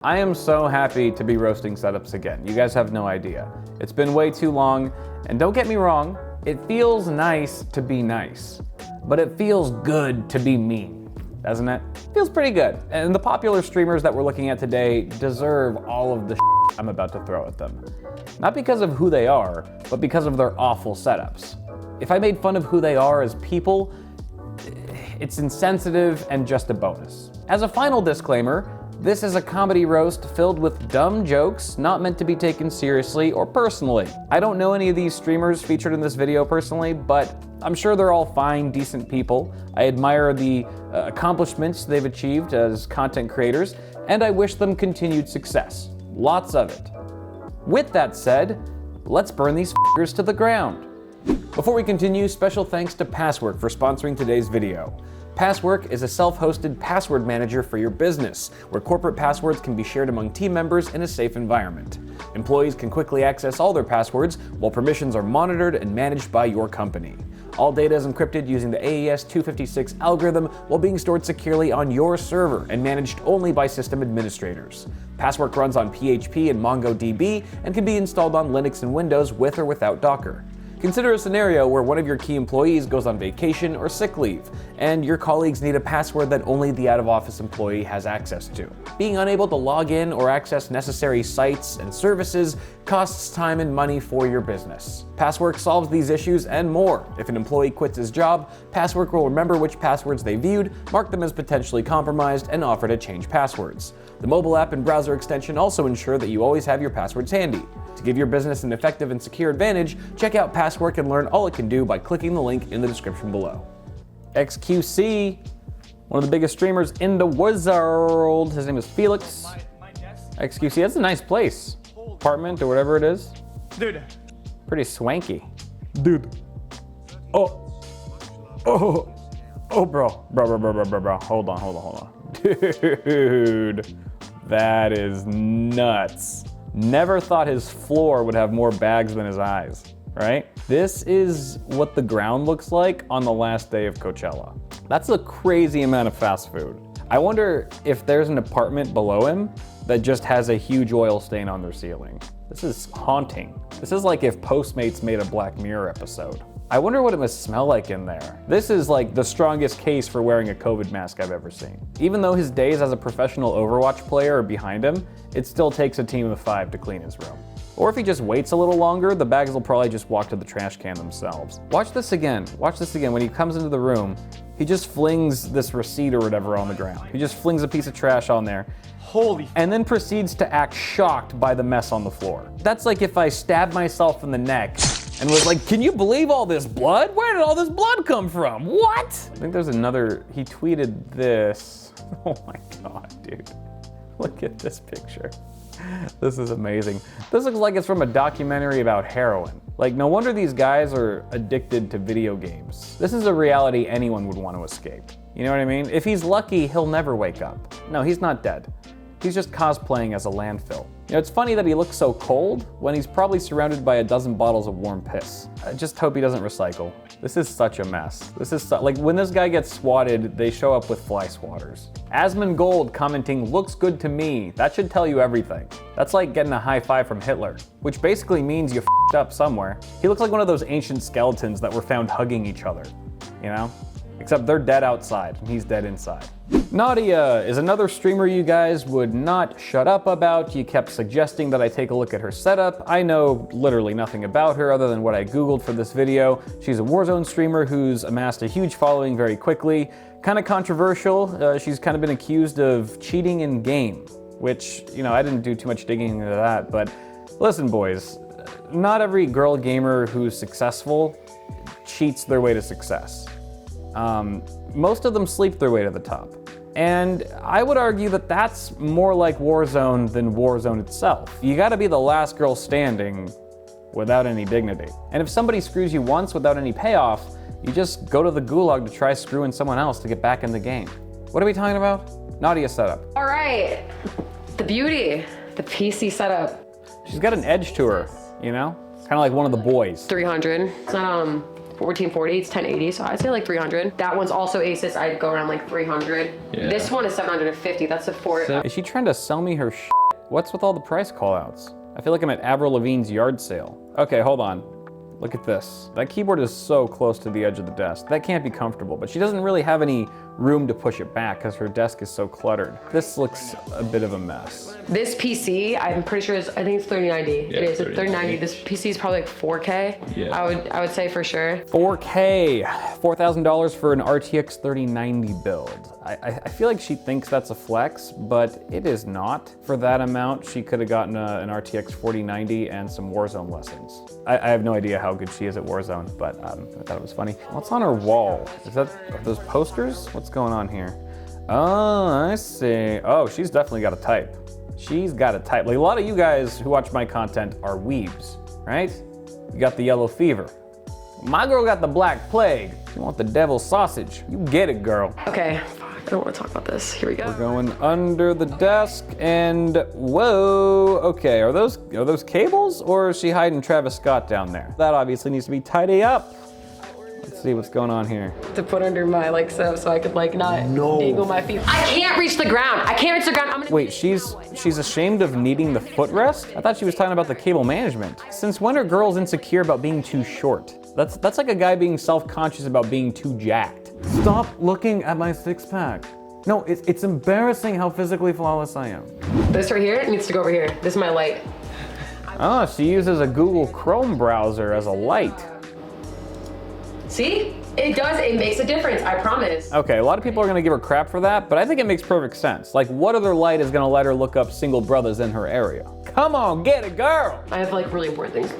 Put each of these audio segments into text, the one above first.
I am so happy to be roasting setups again. You guys have no idea. It's been way too long, and don't get me wrong, it feels nice to be nice, but it feels good to be mean, doesn't it? Feels pretty good. And the popular streamers that we're looking at today deserve all of the shit I'm about to throw at them. Not because of who they are, but because of their awful setups. If I made fun of who they are as people, it's insensitive and just a bonus. As a final disclaimer, this is a comedy roast filled with dumb jokes, not meant to be taken seriously or personally. I don't know any of these streamers featured in this video personally, but I'm sure they're all fine, decent people. I admire the accomplishments they've achieved as content creators, and I wish them continued success. Lots of it. With that said, let's burn these f***ers to the ground. Before we continue, special thanks to Passwork for sponsoring today's video. Passwork is a self-hosted password manager for your business, where corporate passwords can be shared among team members in a safe environment. Employees can quickly access all their passwords, while permissions are monitored and managed by your company. All data is encrypted using the AES 256 algorithm while being stored securely on your server and managed only by system administrators. Passwork runs on PHP and MongoDB and can be installed on Linux and Windows with or without Docker. Consider a scenario where one of your key employees goes on vacation or sick leave, and your colleagues need a password that only the out-of-office employee has access to. Being unable to log in or access necessary sites and services costs time and money for your business. Passwork solves these issues and more. If an employee quits his job, Passwork will remember which passwords they viewed, mark them as potentially compromised, and offer to change passwords. The mobile app and browser extension also ensure that you always have your passwords handy. To give your business an effective and secure advantage, check out Passwork and learn all it can do by clicking the link in the description below. XQC, one of the biggest streamers in the world. His name is Felix. XQC, that's a nice place. Apartment or whatever it is. Dude. Pretty swanky. Dude. Oh, bro. Hold on. Dude, that is nuts. Never thought his floor would have more bags than his eyes, right? This is what the ground looks like on the last day of Coachella. That's a crazy amount of fast food. I wonder if there's an apartment below him that just has a huge oil stain on their ceiling. This is haunting. This is like if Postmates made a Black Mirror episode. I wonder what it must smell like in there. This is like the strongest case for wearing a COVID mask I've ever seen. Even though his days as a professional Overwatch player are behind him, it still takes a team of 5 to clean his room. Or if he just waits a little longer, the bags will probably just walk to the trash can themselves. Watch this again. When he comes into the room, he just flings this receipt or whatever on the ground. He just flings a piece of trash on there. And then proceeds to act shocked by the mess on the floor. That's like if I stabbed myself in the neck and was like, can you believe all this blood? Where did all this blood come from? What? I think there's another, he tweeted this. Oh my God, dude. Look at this picture. This is amazing. This looks like it's from a documentary about heroin. Like, no wonder these guys are addicted to video games. This is a reality anyone would want to escape. You know what I mean? If he's lucky, he'll never wake up. No, he's not dead. He's just cosplaying as a landfill. You know, it's funny that he looks so cold when he's probably surrounded by a dozen bottles of warm piss. I just hope he doesn't recycle. This is such a mess. This is like when this guy gets swatted, they show up with fly swatters. Asmongold commenting, looks good to me. That should tell you everything. That's like getting a high five from Hitler, which basically means you f***ed up somewhere. He looks like one of those ancient skeletons that were found hugging each other, you know? Except they're dead outside and he's dead inside. Nadia is another streamer you guys would not shut up about. You kept suggesting that I take a look at her setup. I know literally nothing about her other than what I Googled for this video. She's a Warzone streamer who's amassed a huge following very quickly. Kind of controversial. She's kind of been accused of cheating in game, which, you know, I didn't do too much digging into that, but listen boys, not every girl gamer who's successful cheats their way to success. Most of them sleep their way to the top. And I would argue that that's more like Warzone than Warzone itself. You gotta be the last girl standing without any dignity. And if somebody screws you once without any payoff, you just go to the gulag to try screwing someone else to get back in the game. What are we talking about? Nadia's setup. All right, the beauty, the PC setup. She's got an edge to her, you know? Kind of like one of the boys. 300. It's not 1440, it's 1080, so I'd say like 300. That one's also Asus, I'd go around like 300. Yeah. This one is 750, that's a 4. Is she trying to sell me her shit? What's with all the price callouts? I feel like I'm at Avril Lavigne's yard sale. Okay, hold on. Look at this. That keyboard is so close to the edge of the desk. That can't be comfortable, but she doesn't really have any room to push it back because her desk is so cluttered. This looks a bit of a mess. This PC, I'm pretty sure I think it's 3090. Yeah, it is, 3090. 3090. This PC is probably like 4K. Yeah. I would say for sure. 4K, $4,000 for an RTX 3090 build. I feel like she thinks that's a flex, but it is not. For that amount, she could have gotten an RTX 4090 and some Warzone lessons. I have no idea how good she is at Warzone, but I thought it was funny. What's on her wall? Are those posters? What's going on here? Oh, I see. Oh, she's definitely got a type. She's got a type. Like a lot of you guys who watch my content are weebs, right? You got the yellow fever. My girl got the black plague. You want the devil's sausage. You get it, girl. Okay, I don't want to talk about this. Here we go. We're going under the desk and whoa. Okay, are those cables or is she hiding Travis Scott down there? That obviously needs to be tidy up. Let's see what's going on here. To put under my like setup so I could like not dangle my feet. I can't reach the ground. I can't reach the ground. Wait, she's ashamed of needing the footrest? I thought she was talking about the cable management. Since when are girls insecure about being too short? That's like a guy being self-conscious about being too jacked. Stop looking at my six-pack. No, it's embarrassing how physically flawless I am. This right here needs to go over here. This is my light. Oh, she uses a Google Chrome browser as a light. See? It does, it makes a difference, I promise. Okay, a lot of people are gonna give her crap for that, but I think it makes perfect sense. Like, what other light is gonna let her look up single brothers in her area? Come on, get it, girl! I have like really important things.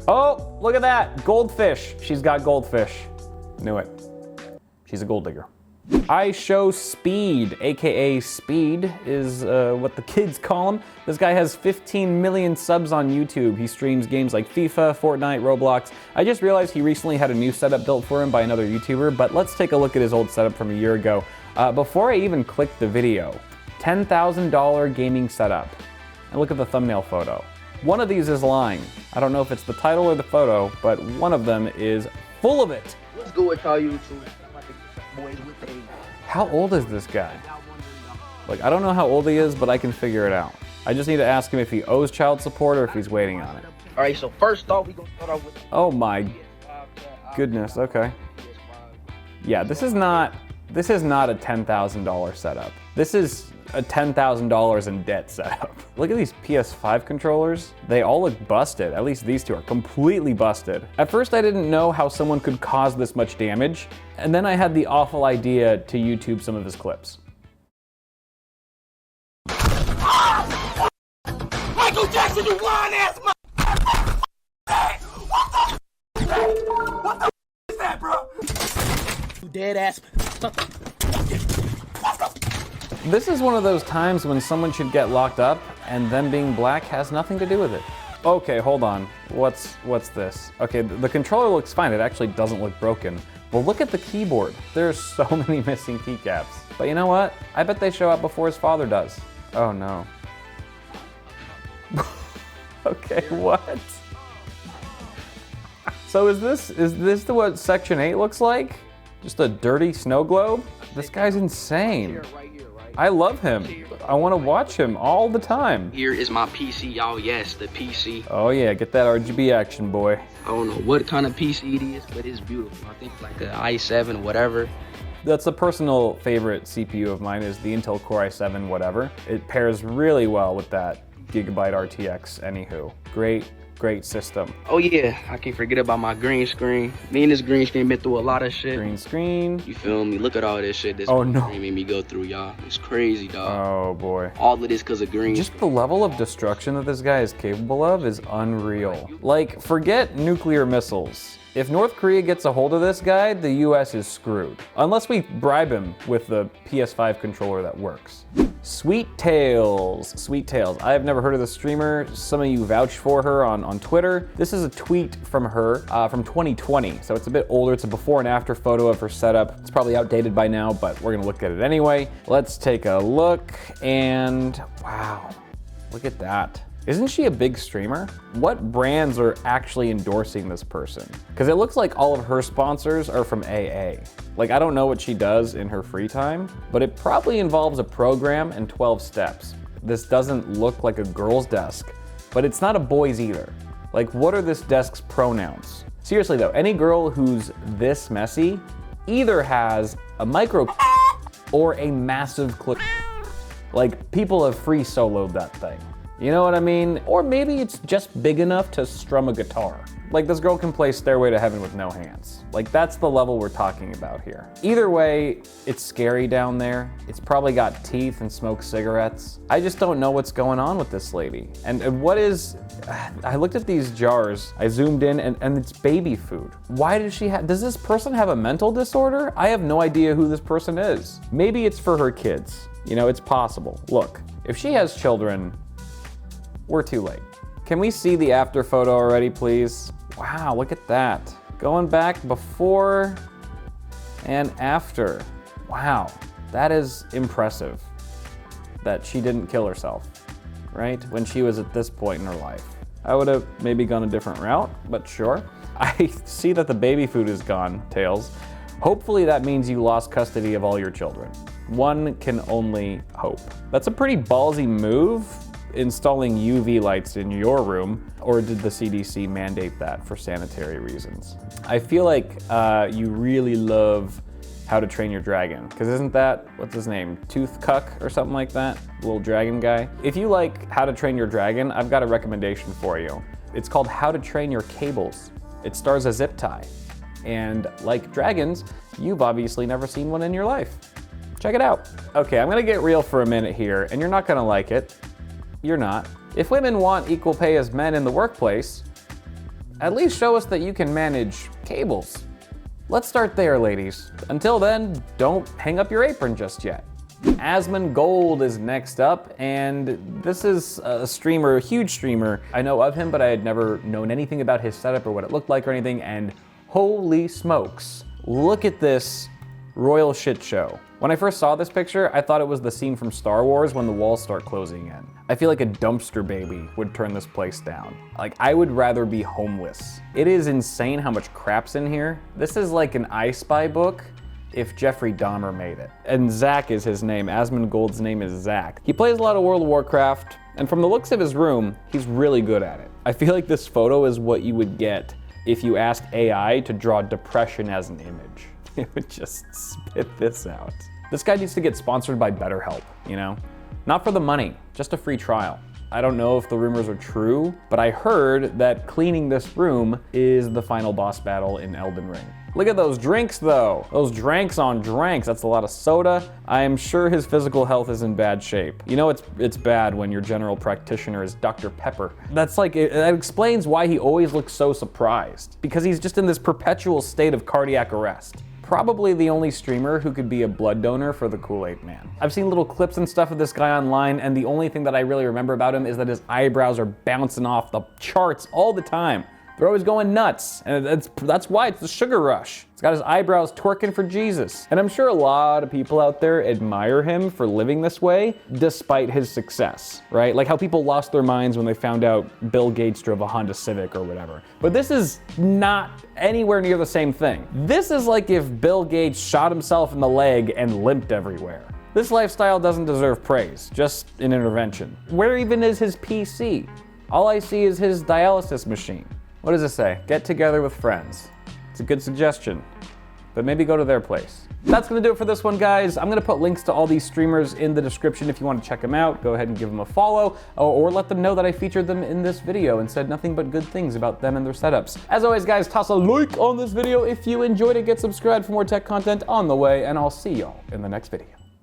Oh, look at that, goldfish. She's got goldfish. Knew it. She's a gold digger. IShowSpeed, AKA Speed, is what the kids call him. This guy has 15 million subs on YouTube. He streams games like FIFA, Fortnite, Roblox. I just realized he recently had a new setup built for him by another YouTuber, but let's take a look at his old setup from a year ago. Before I even clicked the video, $10,000 gaming setup. And look at the thumbnail photo. One of these is lying. I don't know if it's the title or the photo, but one of them is full of it. What's good with y'all YouTube? Boys with the How old is this guy? Like, I don't know how old he is, but I can figure it out. I just need to ask him if he owes child support or if he's waiting on it. All right, so first off, we gonna start off with Oh my goodness, okay. Yeah, this is not a $10,000 setup. This is a $10,000 in debt setup. Look at these PS5 controllers. They all look busted. At least these two are completely busted. At first I didn't know how someone could cause this much damage, and then I had the awful idea to YouTube some of his clips. Michael Jackson, you lying ass What the is that, bro? you dead ass. This is one of those times when someone should get locked up and them being black has nothing to do with it. Okay, hold on. What's this? Okay, the controller looks fine. It actually doesn't look broken. But look at the keyboard. There's so many missing keycaps. But you know what? I bet they show up before his father does. Oh no. Okay, what? So is this what Section 8 looks like? Just a dirty snow globe? This guy's insane. I love him. I want to watch him all the time. Here is my PC, y'all. Yes, the PC. Oh yeah, get that RGB action, boy. I don't know what kind of PC it is, but it's beautiful. I think like an i7, whatever. That's a personal favorite CPU of mine, is the Intel Core i7 whatever. It pairs really well with that Gigabyte RTX anywho. Great system. Oh yeah, I can't forget about my green screen. Me and this green screen been through a lot of shit. Green screen. You feel me? Look at all this shit this Oh, no. screen made me go through, y'all. It's crazy, dog. Oh boy. All of this because of green. Just the level of destruction that this guy is capable of is unreal. Like, forget nuclear missiles. If North Korea gets a hold of this guy, the US is screwed. Unless we bribe him with the PS5 controller that works. SweeetTails. I have never heard of this streamer. Some of you vouch for her on Twitter. This is a tweet from her from 2020, so it's a bit older. It's a before and after photo of her setup. It's probably outdated by now, but we're gonna look at it anyway. Let's take a look, and wow, look at that. Isn't she a big streamer? What brands are actually endorsing this person? Because it looks like all of her sponsors are from AA. Like, I don't know what she does in her free time, but it probably involves a program and 12 steps. This doesn't look like a girl's desk, but it's not a boy's either. Like, what are this desk's pronouns? Seriously though, any girl who's this messy either has a micro or a massive clip. Like, people have free soloed that thing. You know what I mean? Or maybe it's just big enough to strum a guitar. Like, this girl can play Stairway to Heaven with no hands. Like, that's the level we're talking about here. Either way, it's scary down there. It's probably got teeth and smokes cigarettes. I just don't know what's going on with this lady. And what is, I looked at these jars, I zoomed in, and it's baby food. Why does she have, does this person have a mental disorder? I have no idea who this person is. Maybe it's for her kids. You know, it's possible. Look, if she has children, we're too late. Can we see the after photo already, please? Wow, look at that. Going back before and after. Wow, that is impressive that she didn't kill herself, right? When she was at this point in her life. I would have maybe gone a different route, but sure. I see that the baby food is gone, Tails. Hopefully that means you lost custody of all your children. One can only hope. That's a pretty ballsy move, installing UV lights in your room, or did the CDC mandate that for sanitary reasons? I feel like you really love How to Train Your Dragon, because isn't that, what's his name, Toothcuck or something like that? Little dragon guy. If you like How to Train Your Dragon, I've got a recommendation for you. It's called How to Train Your Cables. It stars a zip tie. And like dragons, you've obviously never seen one in your life. Check it out. Okay, I'm gonna get real for a minute here, and you're not gonna like it. You're not. If women want equal pay as men in the workplace, at least show us that you can manage cables. Let's start there, ladies. Until then, don't hang up your apron just yet. Asmongold is next up, and this is a streamer, a huge streamer. I know of him, but I had never known anything about his setup or what it looked like or anything, and holy smokes, look at this royal shit show. When I first saw this picture, I thought it was the scene from Star Wars when the walls start closing in. I feel like a dumpster baby would turn this place down. Like, I would rather be homeless. It is insane how much crap's in here. This is like an I Spy book if Jeffrey Dahmer made it. And Zach is his name. Asmongold's name is Zach. He plays a lot of World of Warcraft, and from the looks of his room, he's really good at it. I feel like this photo is what you would get if you asked AI to draw depression as an image. It would just spit this out. This guy needs to get sponsored by BetterHelp, you know? Not for the money, just a free trial. I don't know if the rumors are true, but I heard that cleaning this room is the final boss battle in Elden Ring. Look at those drinks though. Those drinks on drinks, that's a lot of soda. I am sure his physical health is in bad shape. You know it's bad when your general practitioner is Dr. Pepper. That's like, that explains why he always looks so surprised. Because he's just in this perpetual state of cardiac arrest. Probably the only streamer who could be a blood donor for the Kool-Aid Man. I've seen little clips and stuff of this guy online, and the only thing that I really remember about him is that his eyebrows are bouncing off the charts all the time. They're always going nuts, and that's why it's the sugar rush. He's got his eyebrows twerking for Jesus. And I'm sure a lot of people out there admire him for living this way, despite his success, right? Like how people lost their minds when they found out Bill Gates drove a Honda Civic or whatever. But this is not anywhere near the same thing. This is like if Bill Gates shot himself in the leg and limped everywhere. This lifestyle doesn't deserve praise, just an intervention. Where even is his PC? All I see is his dialysis machine. What does it say? Get together with friends. It's a good suggestion, but maybe go to their place. That's gonna do it for this one, guys. I'm gonna put links to all these streamers in the description if you want to check them out. Go ahead and give them a follow, or let them know that I featured them in this video and said nothing but good things about them and their setups. As always, guys, toss a like on this video if you enjoyed it. Get subscribed for more tech content on the way, and I'll see y'all in the next video.